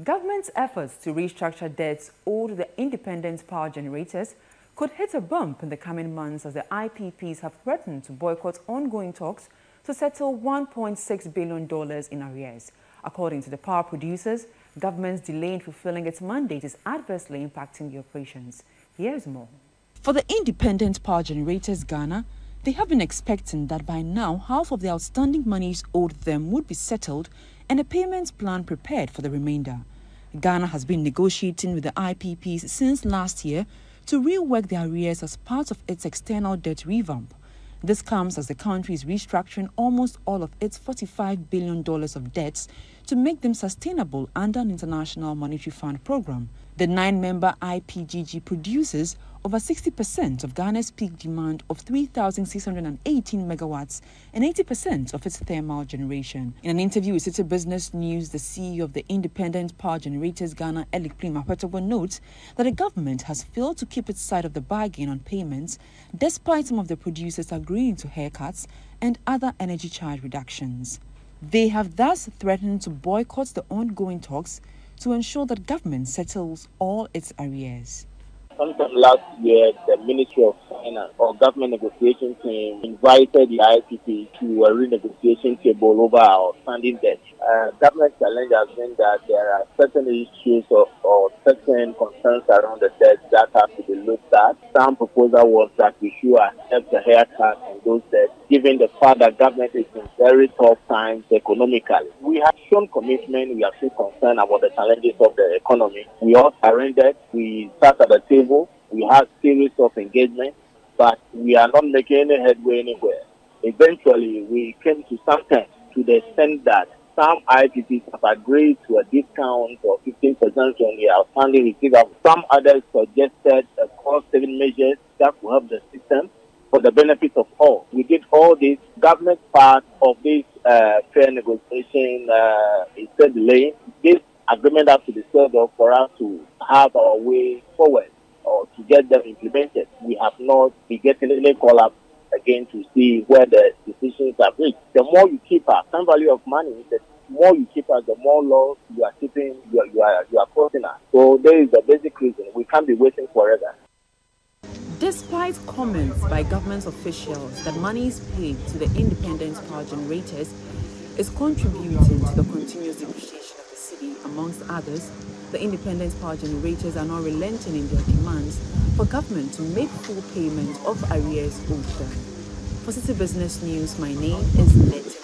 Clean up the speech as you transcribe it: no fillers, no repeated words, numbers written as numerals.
Government's efforts to restructure debts owed to the independent power generators could hit a bump in the coming months as the IPPs have threatened to boycott ongoing talks to settle $1.6 billion in arrears. According to the power producers, government's delay in fulfilling its mandate is adversely impacting the operations. Here's more. For the independent power generators Ghana, they have been expecting that by now half of the outstanding monies owed them would be settled and a payments plan prepared for the remainder. Ghana has been negotiating with the IPPs since last year to rework their arrears as part of its external debt revamp. This comes as the country is restructuring almost all of its $45 billion of debts to make them sustainable under an International Monetary Fund program. The 9-member IPGG produces over 60% of Ghana's peak demand of 3,618 megawatts and 80% of its thermal generation. In an interview with Citi Business News, the CEO of the Independent Power Generators Ghana, Elik Prima-Petogbo, notes that the government has failed to keep its side of the bargain on payments, despite some of the producers agreeing to haircuts and other energy charge reductions. They have thus threatened to boycott the ongoing talks to ensure that government settles all its arrears. Sometime last year, the Ministry of Finance or government negotiation team invited the IPP to a renegotiation table over our outstanding debt. Government challenge has been that there are certain issues or certain concerns around the debt that have to be looked at. Some proposal was that we should accept the haircut on those debts, given the fact that government is in very tough times economically. We have shown commitment, we are still concerned about the challenges of the economy. We all surrendered, we sat at the table, we had series of engagement, but we are not making any headway anywhere. Eventually, we came to some terms to the extent that some IPPs have agreed to a discount of 15% on the outstanding receivables. Some others suggested a cost-saving measures that will help the system for the benefit of all. We did all this. Government part of this fair negotiation is still delaying. This agreement has to be served up for us to have our way forward or to get them implemented. We have not been getting any call-up again to see where the decisions are reached. The more you keep us, some value of money, the more you keep us, the more laws you are keeping, you are crossing us. So there is the basic reason. We can't be waiting forever. Despite comments by government officials that monies paid to the independent power generators is contributing to the continuous depreciation of the city, amongst others, the independent power generators are not relenting in their demands for government to make full payment of arrears owed them. For Citi Business News, my name is Net.